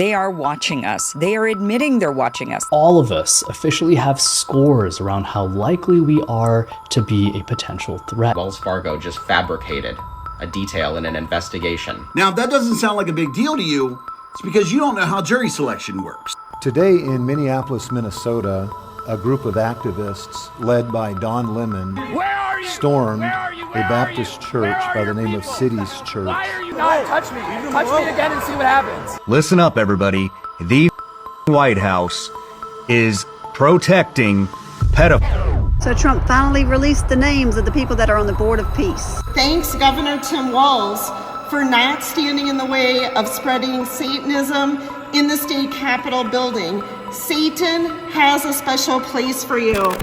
They are watching us. They are admitting they're watching us. All of us officially have scores around how likely we are to be a potential threat. Wells Fargo just fabricated a detail in an investigation. Now, if that doesn't sound like a big deal to you, it's because you don't know how jury selection works. Today in Minneapolis, Minnesota, a group of activists led by Don Lemon stormed a Baptist church by the name of Cities Church. No, touch me. Touch me again and see what happens. Listen up, everybody. The White House is protecting pedophiles. So Trump finally released the names of the people that are on the Board of Peace. Thanks, Governor Tim Walz, for not standing in the way of spreading Satanism in the state capitol building. Satan has a special place for you.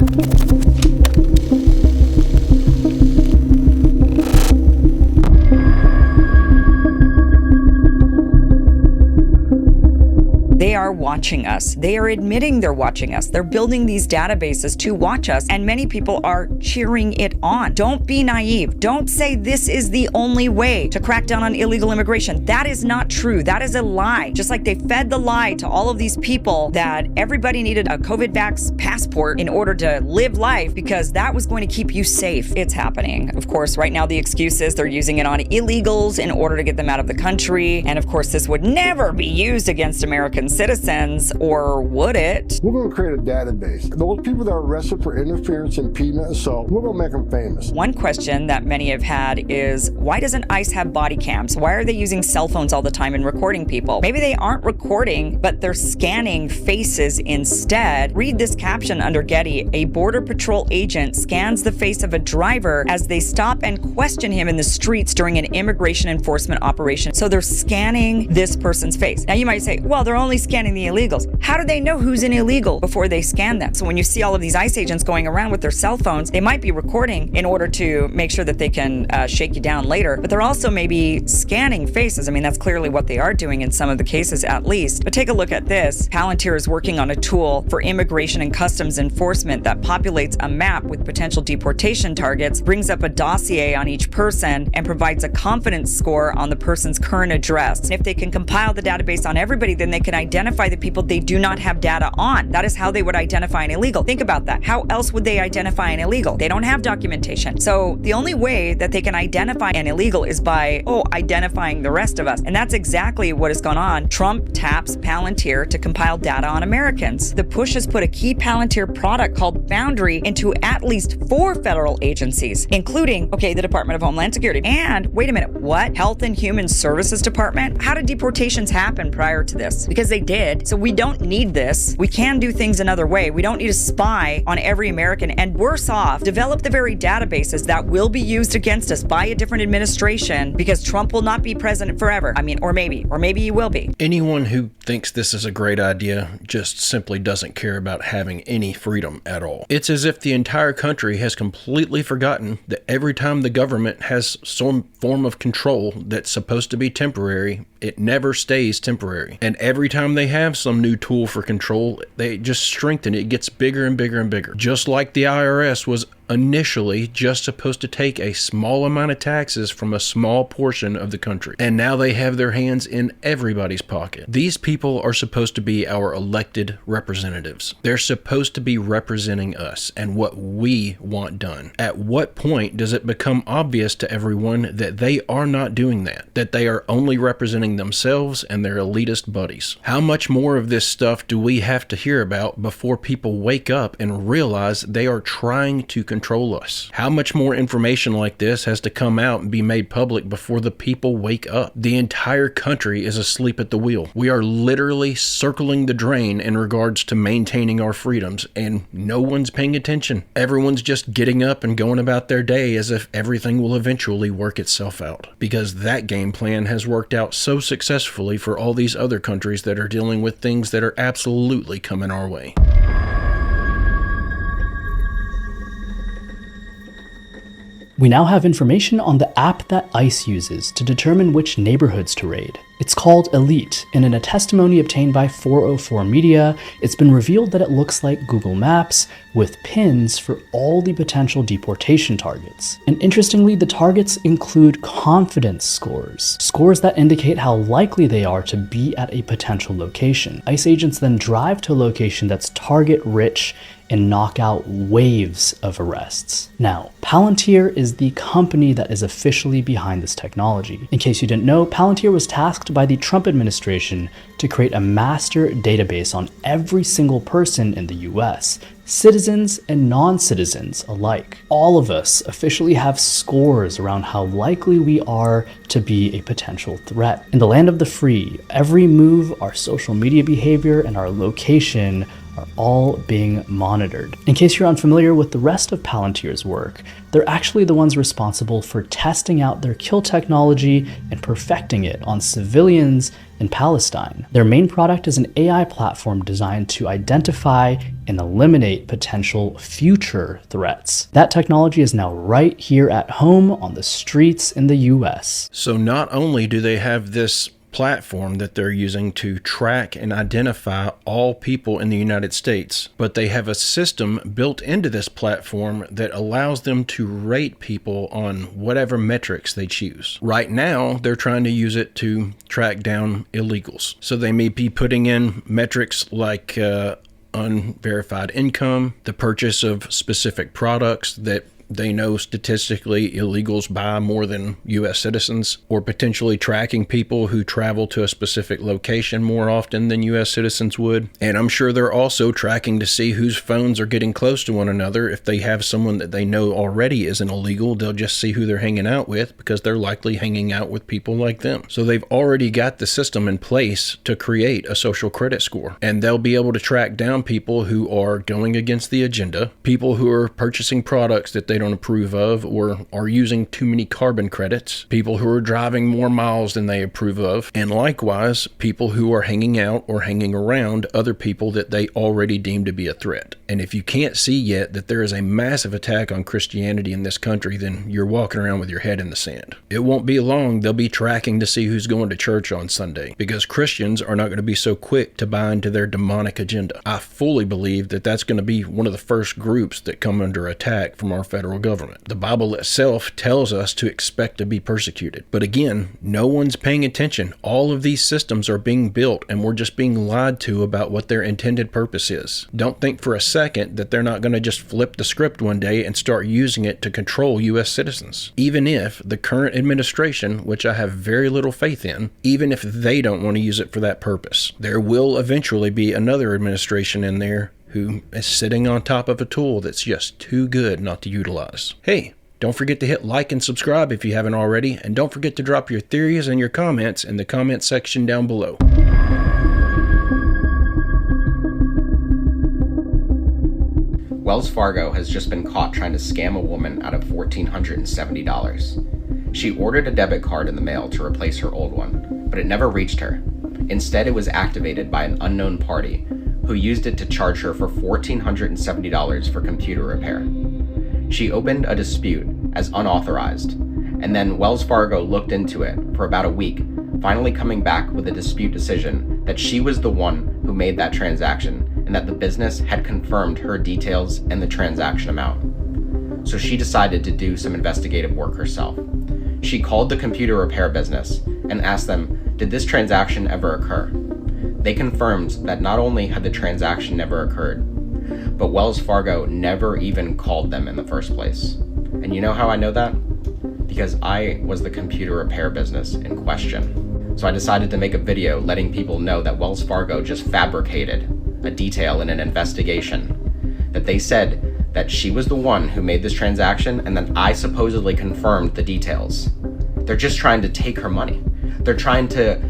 They are watching us. They are admitting they're watching us. They're building these databases to watch us, and many people are cheering it on. Don't be naive. Don't say this is the only way to crack down on illegal immigration. That is not true. That is a lie. Just like they fed the lie to all of these people that everybody needed a COVID vax passport in order to live life because that was going to keep you safe. It's happening. Of course, right now the excuse is they're using it on illegals in order to get them out of the country. And of course, this would never be used against American citizens, or would it? We're going to create a database. Those people that are arrested for interference, impediment, assault, we're going to make them famous. One question that many have had is, why doesn't ICE have body cams? Why are they using cell phones all the time and recording people? Maybe they aren't recording, but they're scanning faces instead. Read this caption under Getty. A Border Patrol agent scans the face of a driver as they stop and question him in the streets during an immigration enforcement operation. So they're scanning this person's face. Now you might say, well, they're only scanning the illegals. How do they know who's an illegal before they scan them? So when you see all of these ICE agents going around with their cell phones, they might be recording in order to make sure that they can shake you down later, but they're also maybe scanning faces. I mean, that's clearly what they are doing in some of the cases at least. But take a look at this. Palantir is working on a tool for immigration and customs enforcement that populates a map with potential deportation targets, brings up a dossier on each person, and provides a confidence score on the person's current address. And if they can compile the database on everybody, then they can identify the people they do not have data on. That is how they would identify an illegal. Think about that. How else would they identify an illegal? They don't have documentation. So the only way that they can identify an illegal is by, identifying the rest of us. And that's exactly what has gone on. Trump taps Palantir to compile data on Americans. The push has put a key Palantir product called Boundary into at least 4 federal agencies, including, the Department of Homeland Security. And wait a minute, what? Health and Human Services Department? How did deportations happen prior to this? Because they did. So we don't need this. We can do things another way. We don't need to spy on every American, and worse off, develop the very databases that will be used against us by a different administration, because Trump will not be president forever. Or maybe he will be. Anyone who thinks this is a great idea just simply doesn't care about having any freedom at all. It's as if the entire country has completely forgotten that every time the government has some form of control that's supposed to be temporary, it never stays temporary. And every time they have some new tool for control, they just strengthen it. It gets bigger and bigger and bigger. Just like the IRS was initially just supposed to take a small amount of taxes from a small portion of the country. And now they have their hands in everybody's pocket. These people are supposed to be our elected representatives. They're supposed to be representing us and what we want done. At what point does it become obvious to everyone that they are not doing that? That they are only representing themselves and their elitist buddies? How much more of this stuff do we have to hear about before people wake up and realize they are trying to control us? How much more information like this has to come out and be made public before the people wake up? The entire country is asleep at the wheel. We are literally circling the drain in regards to maintaining our freedoms, and no one's paying attention. Everyone's just getting up and going about their day as if everything will eventually work itself out, because that game plan has worked out so successfully for all these other countries that are dealing with things that are absolutely coming our way. We now have information on the app that ICE uses to determine which neighborhoods to raid. It's called Elite, and in a testimony obtained by 404 Media, it's been revealed that it looks like Google Maps with pins for all the potential deportation targets. And interestingly, the targets include confidence scores, scores that indicate how likely they are to be at a potential location. ICE agents then drive to a location that's target rich and knock out waves of arrests. Now, Palantir is the company that is officially behind this technology. In case you didn't know, Palantir was tasked by the Trump administration to create a master database on every single person in the US, citizens and non-citizens alike. All of us officially have scores around how likely we are to be a potential threat. In the land of the free, every move, our social media behavior, and our location are all being monitored. In case you're unfamiliar with the rest of Palantir's work, they're actually the ones responsible for testing out their kill technology and perfecting it on civilians in Palestine. Their main product is an AI platform designed to identify and eliminate potential future threats. That technology is now right here at home on the streets in the US. So not only do they have this platform that they're using to track and identify all people in the United States, but they have a system built into this platform that allows them to rate people on whatever metrics they choose. Right now, they're trying to use it to track down illegals. So they may be putting in metrics like unverified income, the purchase of specific products that they know statistically illegals buy more than U.S. citizens, or potentially tracking people who travel to a specific location more often than U.S. citizens would. And I'm sure they're also tracking to see whose phones are getting close to one another. If they have someone that they know already is an illegal, they'll just see who they're hanging out with because they're likely hanging out with people like them. So they've already got the system in place to create a social credit score. And they'll be able to track down people who are going against the agenda, people who are purchasing products that they don't approve of or are using too many carbon credits, people who are driving more miles than they approve of, and likewise people who are hanging out or hanging around other people that they already deem to be a threat. And if you can't see yet that there is a massive attack on Christianity in this country, then you're walking around with your head in the sand. It won't be long they'll be tracking to see who's going to church on Sunday, because Christians are not going to be so quick to buy into their demonic agenda. I fully believe that that's going to be one of the first groups that come under attack from our federal government. The Bible itself tells us to expect to be persecuted. But again, no one's paying attention. All of these systems are being built and we're just being lied to about what their intended purpose is. Don't think for a second that they're not going to just flip the script one day and start using it to control U.S. citizens. Even if the current administration, which I have very little faith in, even if they don't want to use it for that purpose, there will eventually be another administration in there who is sitting on top of a tool that's just too good not to utilize. Hey, don't forget to hit like and subscribe if you haven't already, and don't forget to drop your theories and your comments in the comment section down below. Wells Fargo has just been caught trying to scam a woman out of $1,470. She ordered a debit card in the mail to replace her old one, but it never reached her. Instead, it was activated by an unknown party who used it to charge her for $1,470 for computer repair. She opened a dispute as unauthorized, and then Wells Fargo looked into it for about a week, finally coming back with a dispute decision that she was the one who made that transaction and that the business had confirmed her details and the transaction amount. So she decided to do some investigative work herself. She called the computer repair business and asked them, did this transaction ever occur? They confirmed that not only had the transaction never occurred, but Wells Fargo never even called them in the first place. And you know how I know that? Because I was the computer repair business in question. So I decided to make a video letting people know that Wells Fargo just fabricated a detail in an investigation, that they said that she was the one who made this transaction and that I supposedly confirmed the details. They're just trying to take her money. They're trying to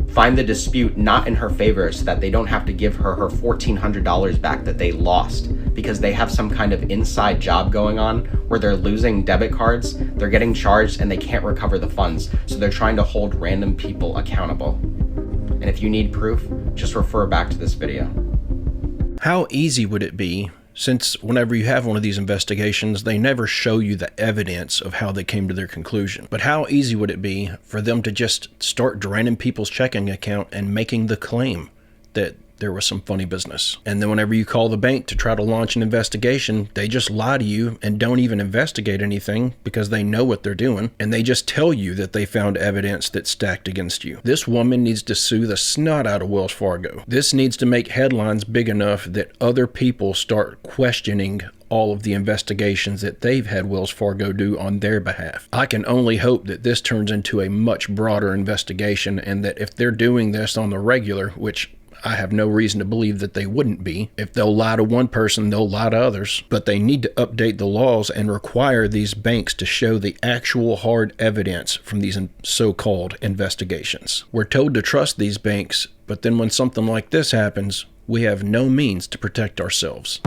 find the dispute not in her favor so that they don't have to give her her $1,400 back that they lost because they have some kind of inside job going on where they're losing debit cards, they're getting charged, and they can't recover the funds. So they're trying to hold random people accountable. And if you need proof, just refer back to this video. How easy would it be since whenever you have one of these investigations, they never show you the evidence of how they came to their conclusion. But how easy would it be for them to just start draining people's checking account and making the claim that there was some funny business? And then whenever you call the bank to try to launch an investigation, they just lie to you and don't even investigate anything because they know what they're doing, and they just tell you that they found evidence that's stacked against you. This woman needs to sue the snot out of Wells Fargo. This needs to make headlines big enough that other people start questioning all of the investigations that they've had Wells Fargo do on their behalf. I can only hope that this turns into a much broader investigation, and that if they're doing this on the regular, which I have no reason to believe that they wouldn't be. If they'll lie to one person, they'll lie to others. But they need to update the laws and require these banks to show the actual hard evidence from these so-called investigations. We're told to trust these banks, but then when something like this happens, we have no means to protect ourselves.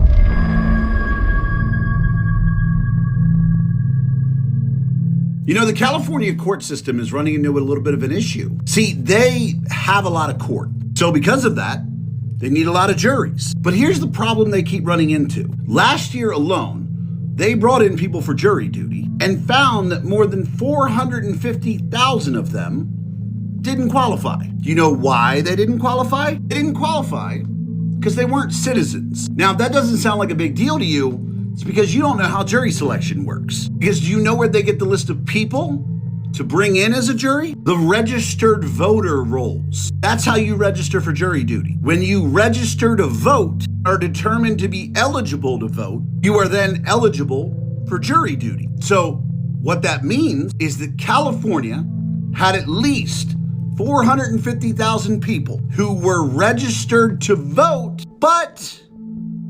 You know, the California court system is running into a little bit of an issue. See, they have a lot of court. So because of that, they need a lot of juries. But here's the problem they keep running into. Last year alone, they brought in people for jury duty and found that more than 450,000 of them didn't qualify. Do you know why they didn't qualify? They didn't qualify because they weren't citizens. Now, if that doesn't sound like a big deal to you, it's because you don't know how jury selection works. Because do you know where they get the list of people to bring in as a jury? The registered voter rolls. That's how you register for jury duty. When you register to vote, are determined to be eligible to vote, you are then eligible for jury duty. So what that means is that California had at least 450,000 people who were registered to vote, but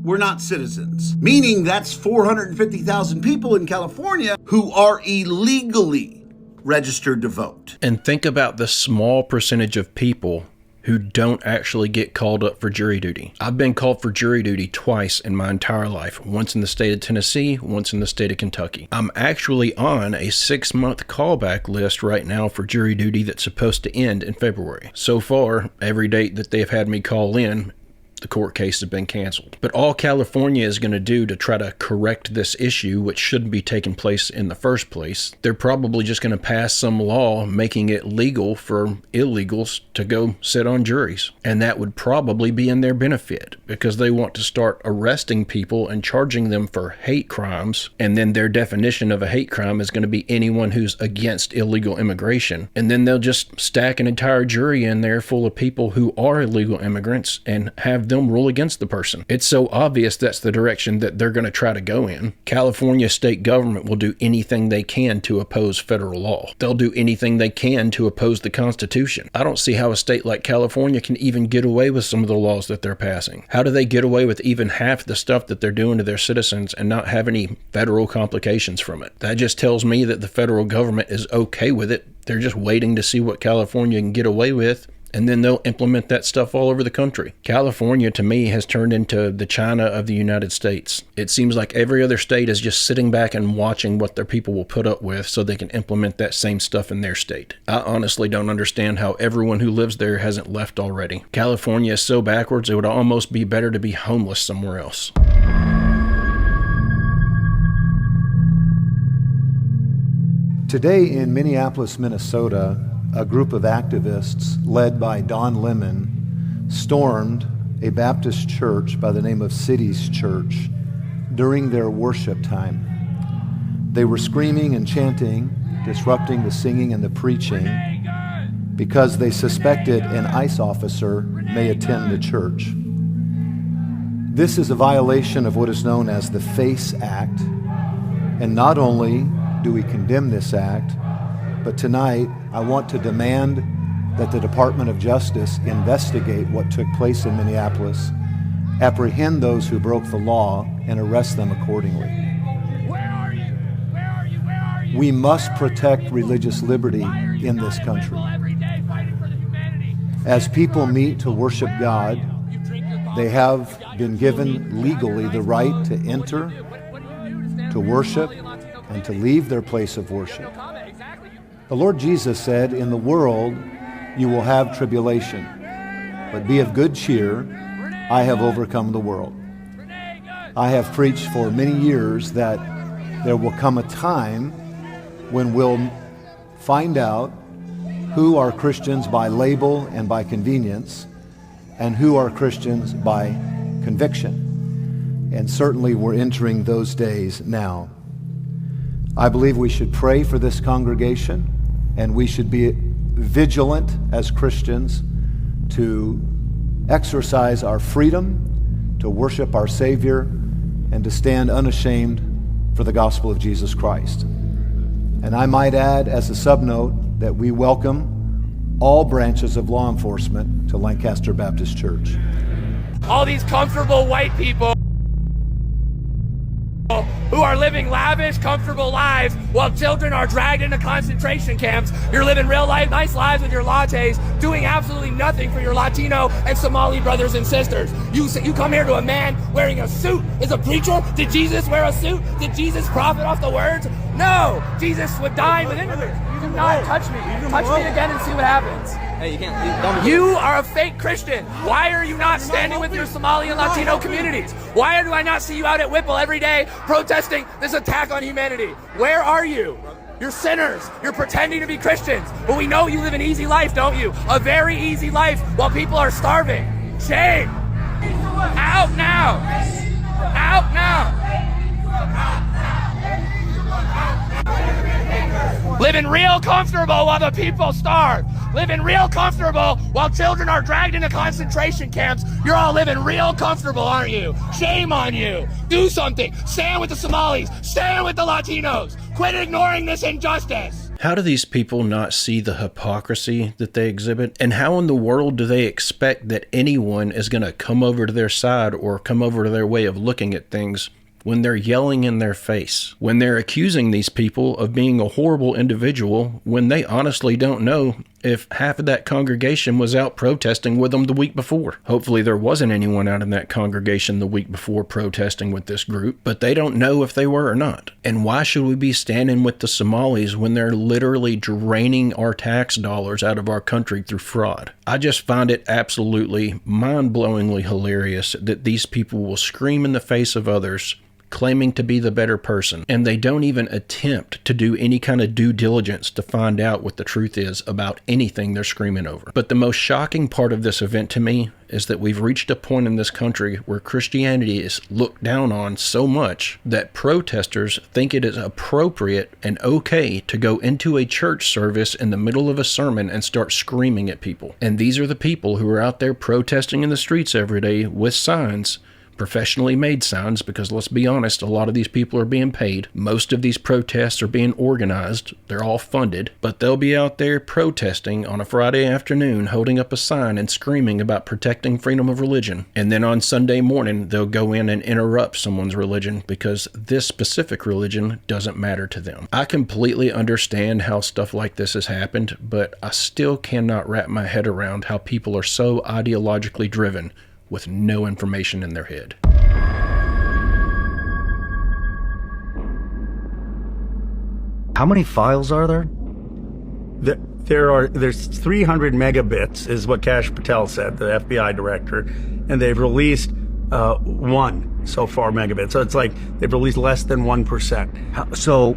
were not citizens. Meaning that's 450,000 people in California who are illegally registered to vote. And think about the small percentage of people who don't actually get called up for jury duty. I've been called for jury duty twice in my entire life, once in the state of Tennessee, once in the state of Kentucky. I'm actually on a 6-month callback list right now for jury duty that's supposed to end in February. So far, every date that they've had me call in, the court case has been canceled. But all California is going to do to try to correct this issue, which shouldn't be taking place in the first place, they're probably just going to pass some law making it legal for illegals to go sit on juries. And that would probably be in their benefit, because they want to start arresting people and charging them for hate crimes. And then their definition of a hate crime is going to be anyone who's against illegal immigration. And then they'll just stack an entire jury in there full of people who are illegal immigrants and have them rule against the person. It's so obvious that's the direction that they're going to try to go in. California state government will do anything they can to oppose federal law. They'll do anything they can to oppose the Constitution. I don't see how a state like California can even get away with some of the laws that they're passing. How do they get away with even half the stuff that they're doing to their citizens and not have any federal complications from it? That just tells me that the federal government is okay with it. They're just waiting to see what California can get away with, and then they'll implement that stuff all over the country. California, to me, has turned into the China of the United States. It seems like every other state is just sitting back and watching what their people will put up with so they can implement that same stuff in their state. I honestly don't understand how everyone who lives there hasn't left already. California is so backwards, it would almost be better to be homeless somewhere else. Today in Minneapolis, Minnesota, a group of activists led by Don Lemon stormed a Baptist church by the name of Cadiz Church during their worship time. They were screaming and chanting, disrupting the singing and the preaching because they suspected an ICE officer may attend the church. This is a violation of what is known as the FACE Act, and not only do we condemn this act, but tonight, I want to demand that the Department of Justice investigate what took place in Minneapolis, apprehend those who broke the law, and arrest them accordingly. Where are you? Where are you? Where are you? We must protect religious liberty in this country. As people meet to worship God, they have been given legally the right to enter, to worship, and to leave their place of worship. The Lord Jesus said, "In the world you will have tribulation, but be of good cheer, I have overcome the world." I have preached for many years that there will come a time when we'll find out who are Christians by label and by convenience, and who are Christians by conviction. And certainly we're entering those days now. I believe we should pray for this congregation, and we should be vigilant as Christians to exercise our freedom, to worship our Savior, and to stand unashamed for the gospel of Jesus Christ. And I might add as a subnote that we welcome all branches of law enforcement to Lancaster Baptist Church. All these comfortable white people who are living lavish, comfortable lives while children are dragged into concentration camps. You're living real life, nice lives with your lattes, doing absolutely nothing for your Latino and Somali brothers and sisters. You come here to a man wearing a suit. Is a preacher? Did Jesus wear a suit? Did Jesus profit off the words? No! Jesus would dine with immigrants. You do not touch me. Touch me again and see what happens. Hey, you can't. You are a fake Christian. Why are you not standing with your Somali and Latino communities? Why do I not see you out at Whipple every day protesting this attack on humanity? Where are you? You're sinners. You're pretending to be Christians. But we know you live an easy life, don't you? A very easy life while people are starving. Shame. Out now. Out now. Living real comfortable while the people starve. Living real comfortable while children are dragged into concentration camps. You're all living real comfortable, aren't you? Shame on you. Do something. Stand with the Somalis. Stand with the Latinos. Quit ignoring this injustice. How do these people not see the hypocrisy that they exhibit? And how in the world do they expect that anyone is going to come over to their side or come over to their way of looking at things when they're yelling in their face, when they're accusing these people of being a horrible individual, when they honestly don't know if half of that congregation was out protesting with them the week before? Hopefully there wasn't anyone out in that congregation the week before protesting with this group, but they don't know if they were or not. And why should we be standing with the Somalis when they're literally draining our tax dollars out of our country through fraud? I just find it absolutely mind-blowingly hilarious that these people will scream in the face of others claiming to be the better person, and they don't even attempt to do any kind of due diligence to find out what the truth is about anything they're screaming over. But the most shocking part of this event to me is that we've reached a point in this country where Christianity is looked down on so much that protesters think it is appropriate and okay to go into a church service in the middle of a sermon and start screaming at people. And these are the people who are out there protesting in the streets every day with signs, professionally made signs, because let's be honest, a lot of these people are being paid. Most of these protests are being organized. They're all funded, but they'll be out there protesting on a Friday afternoon, holding up a sign and screaming about protecting freedom of religion. And then on Sunday morning, they'll go in and interrupt someone's religion because this specific religion doesn't matter to them. I completely understand how stuff like this has happened, but I still cannot wrap my head around how people are so ideologically driven with no information in their head. How many files are there? There's 300 megabits is what Kash Patel said, the FBI director, and they've released 1 so far megabit. So it's like they've released less than 1%. So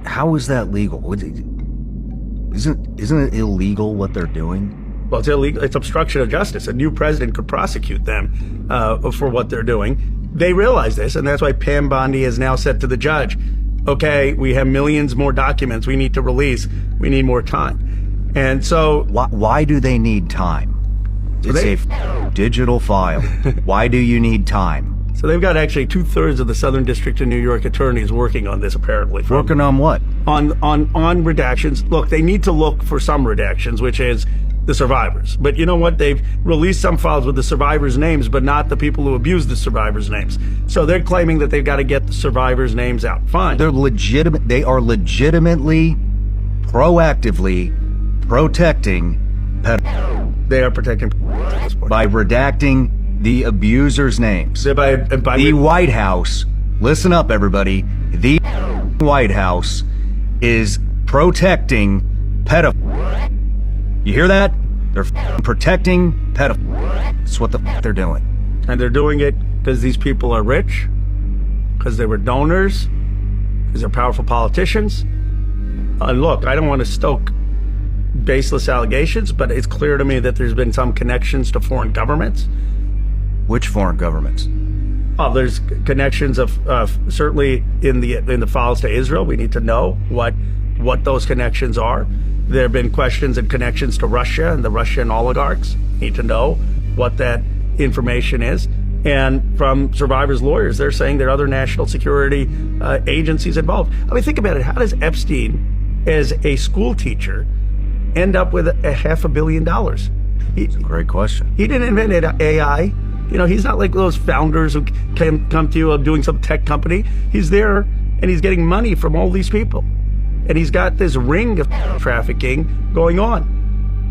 how is that legal? Isn't it illegal what they're doing? Well, it's illegal. It's obstruction of justice. A new president could prosecute them for what they're doing. They realize this, and that's why Pam Bondi has now said to the judge, okay, we have millions more documents we need to release. We need more time. And so... Why do they need time? It's a digital file. Why do you need time? So they've got actually 2/3 of the Southern District of New York attorneys working on this, apparently. Working on what? On redactions. Look, they need to look for some redactions, which is the survivors. But you know what? They've released some files with the survivors' names, but not the people who abused the survivors' names. So they're claiming that they've got to get the survivors' names out. Fine. They are legitimately, proactively protecting pedophiles. They are protecting by redacting the abusers' names. The White House, listen up everybody, the White House is protecting pedophiles. You hear that? They're protecting pedophiles. That's what they're doing. And they're doing it Because these people are rich? Because they were donors? Because they're powerful politicians? Look, I don't want to stoke baseless allegations, but it's clear to me that there's been some connections to foreign governments. Which foreign governments? Oh, there's connections of certainly in the files to Israel. We need to know what those connections are. There have been questions and connections to Russia and the Russian oligarchs. Need to know what that information is. And from survivors' lawyers, they're saying there are other national security agencies involved. I mean, think about it. How does Epstein, as a school teacher, end up with $500 million? It's a great question. He didn't invent AI. You know, he's not like those founders who come to you doing some tech company. He's there and he's getting money from all these people. And he's got this ring of trafficking going on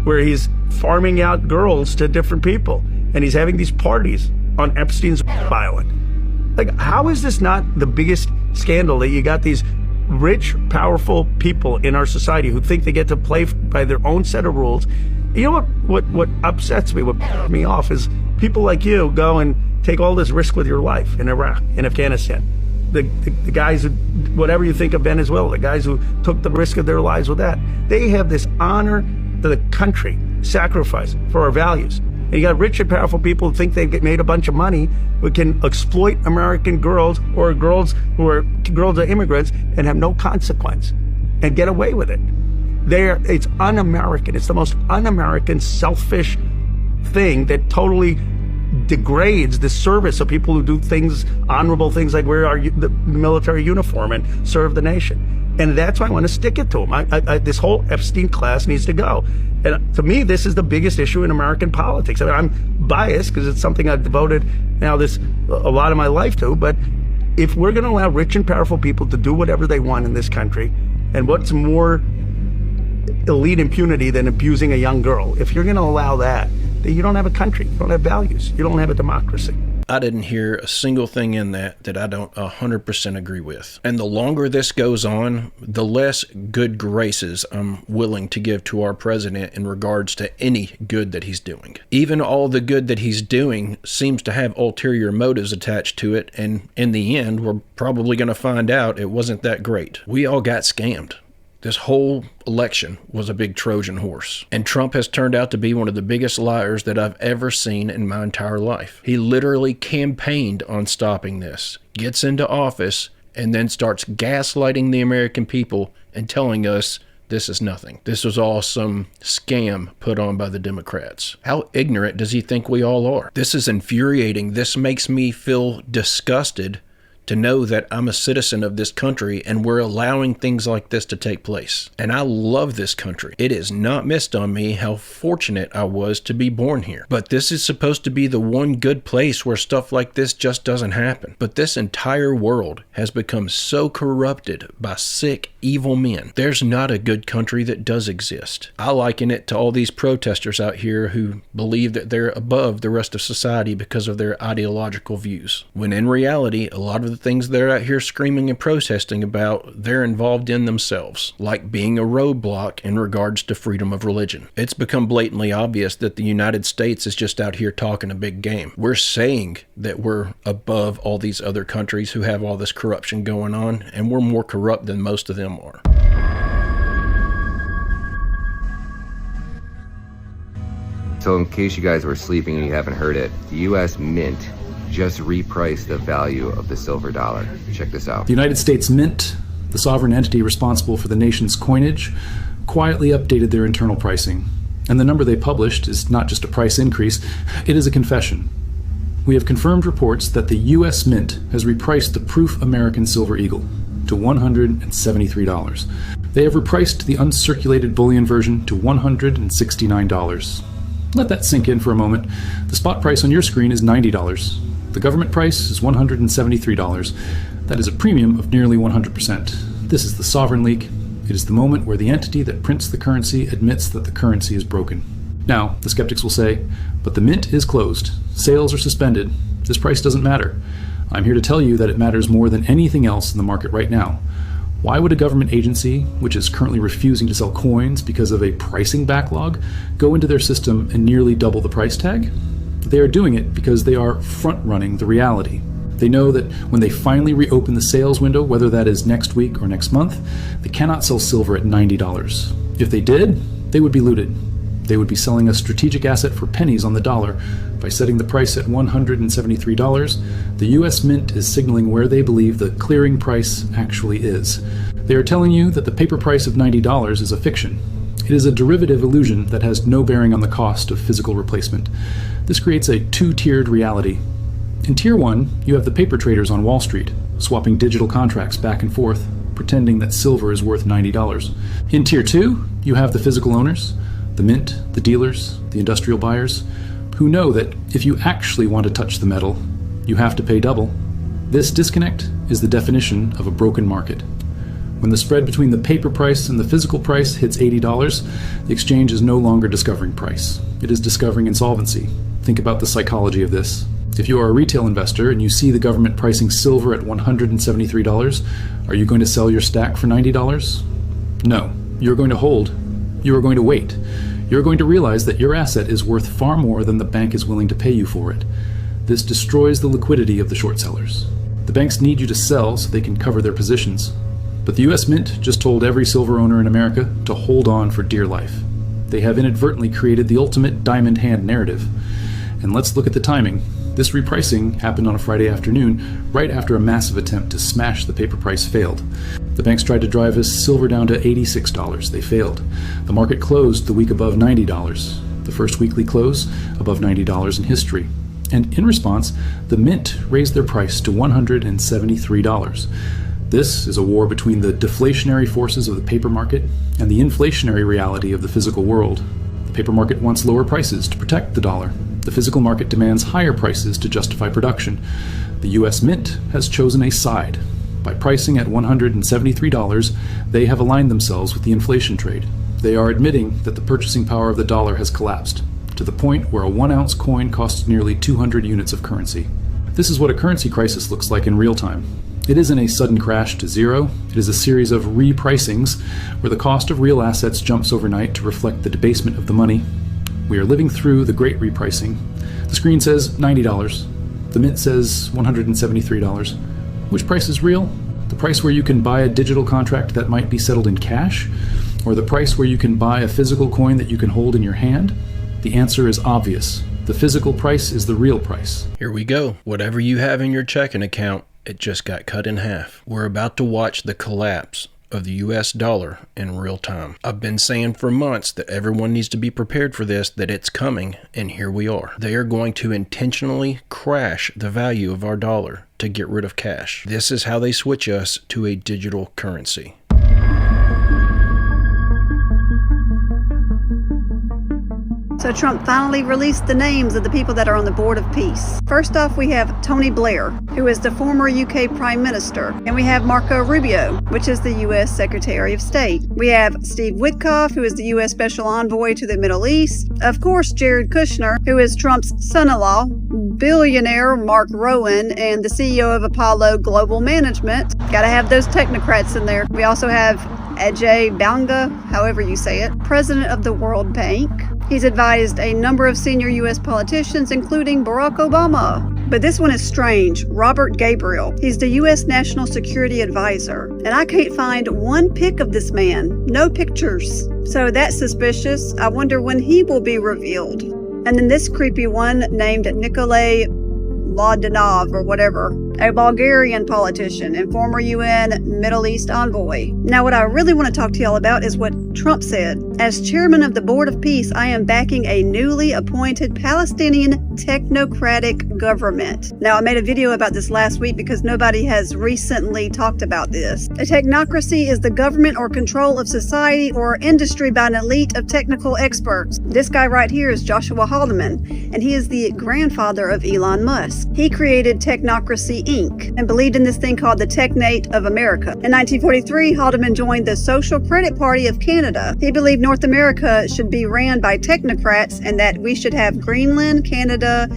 where he's farming out girls to different people. And he's having these parties on Epstein's island. Like, how is this not the biggest scandal that you got these rich, powerful people in our society who think they get to play by their own set of rules? You know what upsets me, what pisses me off is people like you go and take all this risk with your life in Iraq, in Afghanistan. The guys who, whatever you think of Venezuela, the guys who took the risk of their lives with that, they have this honor to the country, sacrifice for our values. And you got rich and powerful people who think they've made a bunch of money, who can exploit American girls or girls who are girls of immigrants and have no consequence and get away with it. It's un-American. It's the most un-American, selfish thing that totally degrades the service of people who do things, honorable things like wear the military uniform and serve the nation. And that's why I want to stick it to them. This whole Epstein class needs to go. And to me, this is the biggest issue in American politics. I mean, I'm biased because it's something I've devoted a lot of my life to. But if we're going to allow rich and powerful people to do whatever they want in this country, and what's more elite impunity than abusing a young girl, if you're going to allow that, then you don't have a country. You don't have values. You don't have a democracy. I didn't hear a single thing in that I don't 100% agree with. And the longer this goes on, the less good graces I'm willing to give to our president in regards to any good that he's doing. Even all the good that he's doing seems to have ulterior motives attached to it, and in the end, we're probably going to find out it wasn't that great. We all got scammed. This whole election was a big Trojan horse. And Trump has turned out to be one of the biggest liars that I've ever seen in my entire life. He literally campaigned on stopping this, gets into office, and then starts gaslighting the American people and telling us this is nothing. This was all some scam put on by the Democrats. How ignorant does he think we all are? This is infuriating. This makes me feel disgusted to know that I'm a citizen of this country and we're allowing things like this to take place. And I love this country. It is not missed on me how fortunate I was to be born here. But this is supposed to be the one good place where stuff like this just doesn't happen. But this entire world has become so corrupted by sick, evil men. There's not a good country that does exist. I liken it to all these protesters out here who believe that they're above the rest of society because of their ideological views. When in reality, a lot of the things they're out here screaming and protesting about, they're involved in themselves, like being a roadblock in regards to freedom of religion. It's become blatantly obvious that the United States is just out here talking a big game. We're saying that we're above all these other countries who have all this corruption going on, and we're more corrupt than most of them are. So in case you guys were sleeping and you haven't heard it, the U.S. Mint just repriced the value of the silver dollar. Check this out. The United States Mint, the sovereign entity responsible for the nation's coinage, quietly updated their internal pricing. And the number they published is not just a price increase, it is a confession. We have confirmed reports that the U.S. Mint has repriced the proof American Silver Eagle to $173. They have repriced the uncirculated bullion version to $169. Let that sink in for a moment. The spot price on your screen is $90. The government price is $173. That is a premium of nearly 100%. This is the sovereign leak. It is the moment where the entity that prints the currency admits that the currency is broken. Now, the skeptics will say, but the mint is closed. Sales are suspended. This price doesn't matter. I'm here to tell you that it matters more than anything else in the market right now. Why would a government agency, which is currently refusing to sell coins because of a pricing backlog, go into their system and nearly double the price tag? They are doing it because they are front-running the reality. They know that when they finally reopen the sales window, whether that is next week or next month, they cannot sell silver at $90. If they did, they would be looted. They would be selling a strategic asset for pennies on the dollar. By setting the price at $173, the U.S. Mint is signaling where they believe the clearing price actually is. They are telling you that the paper price of $90 is a fiction. It is a derivative illusion that has no bearing on the cost of physical replacement. This creates a two-tiered reality. In Tier 1, you have the paper traders on Wall Street, swapping digital contracts back and forth, pretending that silver is worth $90. In Tier 2, you have the physical owners, the mint, the dealers, the industrial buyers, who know that if you actually want to touch the metal, you have to pay double. This disconnect is the definition of a broken market. When the spread between the paper price and the physical price hits $80, the exchange is no longer discovering price. It is discovering insolvency. Think about the psychology of this. If you are a retail investor and you see the government pricing silver at $173, are you going to sell your stack for $90? No. You're going to hold. You are going to wait. You're going to realize that your asset is worth far more than the bank is willing to pay you for it. This destroys the liquidity of the short sellers. The banks need you to sell so they can cover their positions. But the U.S. Mint just told every silver owner in America to hold on for dear life. They have inadvertently created the ultimate diamond hand narrative. And let's look at the timing. This repricing happened on a Friday afternoon, right after a massive attempt to smash the paper price failed. The banks tried to drive us silver down to $86. They failed. The market closed the week above $90, the first weekly close above $90 in history. And in response, the Mint raised their price to $173. This is a war between the deflationary forces of the paper market and the inflationary reality of the physical world. The paper market wants lower prices to protect the dollar. The physical market demands higher prices to justify production. The U.S. Mint has chosen a side. By pricing at $173, they have aligned themselves with the inflation trade. They are admitting that the purchasing power of the dollar has collapsed, to the point where a 1-ounce coin costs nearly 200 units of currency. This is what a currency crisis looks like in real time. It isn't a sudden crash to zero. It is a series of repricings where the cost of real assets jumps overnight to reflect the debasement of the money. We are living through the great repricing. The screen says $90. The Mint says $173. Which price is real? The price where you can buy a digital contract that might be settled in cash? Or the price where you can buy a physical coin that you can hold in your hand? The answer is obvious. The physical price is the real price. Here we go. Whatever you have in your checking account, it just got cut in half. We're about to watch the collapse of the US dollar in real time. I've been saying for months that everyone needs to be prepared for this, that it's coming, and here we are. They are going to intentionally crash the value of our dollar to get rid of cash. This is how they switch us to a digital currency. So Trump finally released the names of the people that are on the Board of Peace. First off, we have Tony Blair, who is the former UK Prime Minister. And we have Marco Rubio, which is the US Secretary of State. We have Steve Witkoff, who is the US Special Envoy to the Middle East. Of course, Jared Kushner, who is Trump's son-in-law. Billionaire Mark Rowan, and the CEO of Apollo Global Management. Gotta have those technocrats in there. We also have Ajay Banga, however you say it, president of the World Bank. He's advised a number of senior U.S. politicians, including Barack Obama. But this one is strange. Robert Gabriel. He's the U.S. National Security Advisor. And I can't find one pic of this man. No pictures. So that's suspicious. I wonder when he will be revealed. And then this creepy one named Nikolay Mladenov or whatever, a Bulgarian politician and former UN Middle East envoy. Now, what I really want to talk to y'all about is what Trump said. As chairman of the Board of Peace, I am backing a newly appointed Palestinian technocratic government. Now, I made a video about this last week because nobody has recently talked about this. A technocracy is the government or control of society or industry by an elite of technical experts. This guy right here is Joshua Haldeman, and he is the grandfather of Elon Musk. He created Technocracy Inc. and believed in this thing called the Technate of America. In 1943, Haldeman joined the Social Credit Party of Canada. He believed North America should be ran by technocrats and that we should have Greenland, Canada,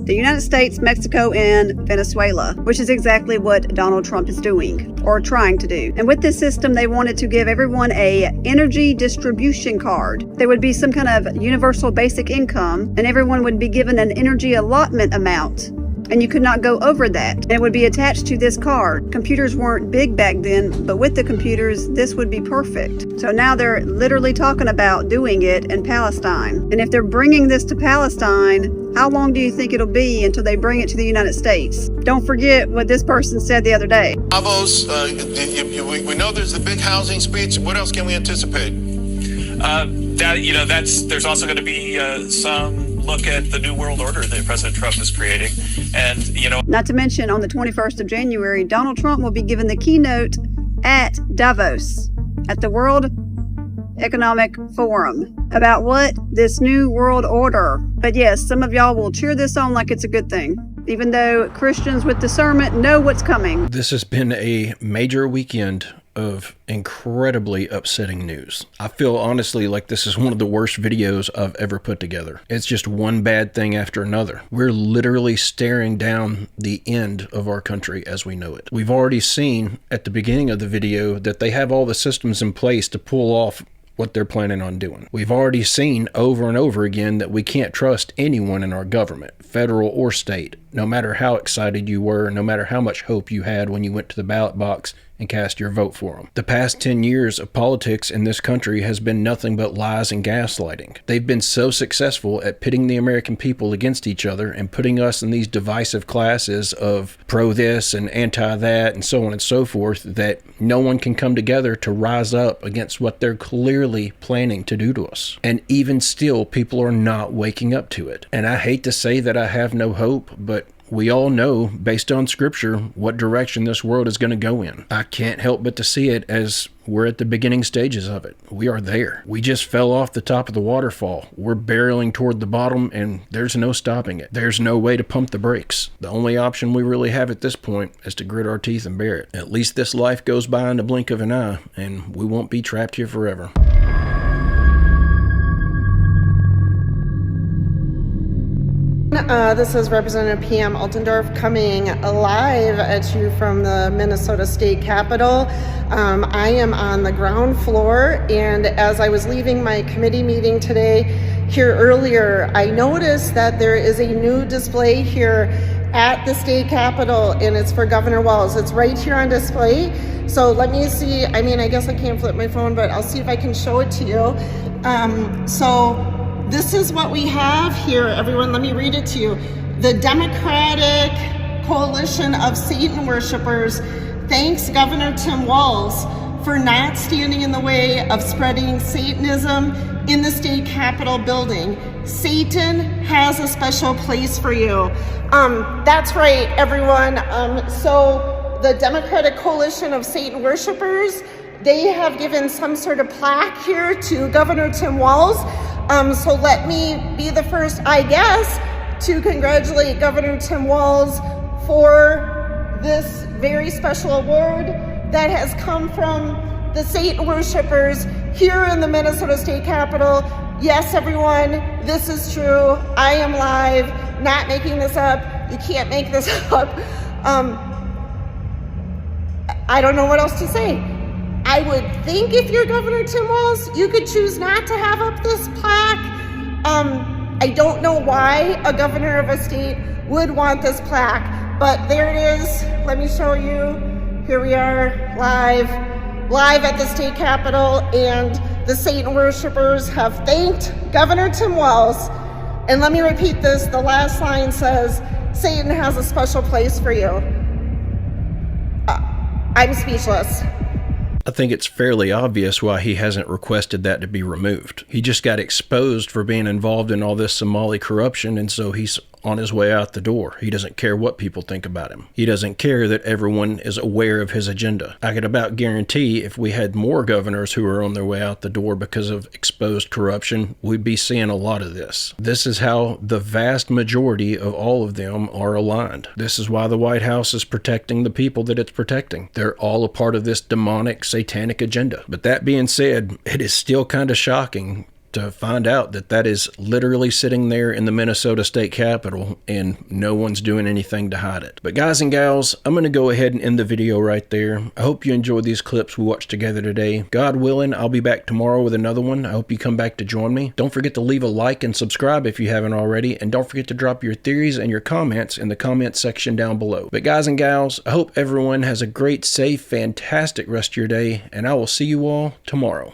the United States, Mexico, and Venezuela, which is exactly what Donald Trump is doing, or trying to do. And with this system, they wanted to give everyone a energy distribution card. There would be some kind of universal basic income, and everyone would be given an energy allotment amount. And you could not go over that. And it would be attached to this card. Computers weren't big back then, but with the computers, this would be perfect. So now they're literally talking about doing it in Palestine. And if they're bringing this to Palestine, how long do you think it'll be until they bring it to the United States? Don't forget what this person said the other day. Davos, we know there's the big housing speech. What else can we anticipate? There's also going to be some look at the new world order that President Trump is creating. And, not to mention on the 21st of January, Donald Trump will be given the keynote at Davos at the World Economic Forum about what? This new world order. But yes, some of y'all will cheer this on like it's a good thing, even though Christians with discernment know what's coming. This has been a major weekend of incredibly upsetting news. I feel honestly like this is one of the worst videos I've ever put together. It's just one bad thing after another. We're literally staring down the end of our country as we know it. We've already seen at the beginning of the video that they have all the systems in place to pull off what they're planning on doing. We've already seen over and over again that we can't trust anyone in our government, federal or state, no matter how excited you were, no matter how much hope you had when you went to the ballot box and cast your vote for them. The past 10 years of politics in this country has been nothing but lies and gaslighting. They've been so successful at pitting the American people against each other and putting us in these divisive classes of pro this and anti that and so on and so forth that no one can come together to rise up against what they're clearly planning to do to us. And even still, people are not waking up to it. And I hate to say that I have no hope, but we all know, based on scripture, what direction this world is going to go in. I can't help but to see it as we're at the beginning stages of it. We are there. We just fell off the top of the waterfall. We're barreling toward the bottom, and there's no stopping it. There's no way to pump the brakes. The only option we really have at this point is to grit our teeth and bear it. At least this life goes by in the blink of an eye, and we won't be trapped here forever. This is Representative Pam Altendorf coming live at you from the Minnesota State Capitol. I am on the ground floor, and as I was leaving my committee meeting today here earlier, I noticed that there is a new display here at the State Capitol, and it's for Governor Walz. It's right here on display. So let me see. I mean, I guess I can't flip my phone, but I'll see if I can show it to you. So this is what we have here, everyone. Let me read it to you. The Democratic Coalition of Satan Worshippers thanks Governor Tim Walz for not standing in the way of spreading Satanism in the State Capitol building. Satan has a special place for you. That's right, everyone. So the Democratic Coalition of Satan Worshippers, they have given some sort of plaque here to Governor Tim Walz. So let me be the first, I guess, to congratulate Governor Tim Walz for this very special award that has come from the Satan Worshippers here in the Minnesota State Capitol. Yes, everyone, this is true. I am live, not making this up. You can't make this up. I don't know what else to say. I would think if you're Governor Tim Walz, you could choose not to have up this plaque. I don't know why a governor of a state would want this plaque, but there it is. Let me show you. Here we are, live at the State Capitol, and the Satan Worshippers have thanked Governor Tim Walz. And let me repeat this. The last line says, Satan has a special place for you. I'm speechless. I think it's fairly obvious why he hasn't requested that to be removed. He just got exposed for being involved in all this Somali corruption, and so he's on his way out the door. He doesn't care what people think about him. He doesn't care that everyone is aware of his agenda. I could about guarantee if we had more governors who are on their way out the door because of exposed corruption, we'd be seeing a lot of this. This is how the vast majority of all of them are aligned. This is why the White House is protecting the people that it's protecting. They're all a part of this demonic, satanic agenda. But that being said, it is still kind of shocking to find out that that is literally sitting there in the Minnesota State Capitol and no one's doing anything to hide it. But guys and gals, I'm going to go ahead and end the video right there. I hope you enjoyed these clips we watched together today. God willing, I'll be back tomorrow with another one. I hope you come back to join me. Don't forget to leave a like and subscribe if you haven't already, and don't forget to drop your theories and your comments in the comments section down below. But guys and gals, I hope everyone has a great, safe, fantastic rest of your day, and I will see you all tomorrow.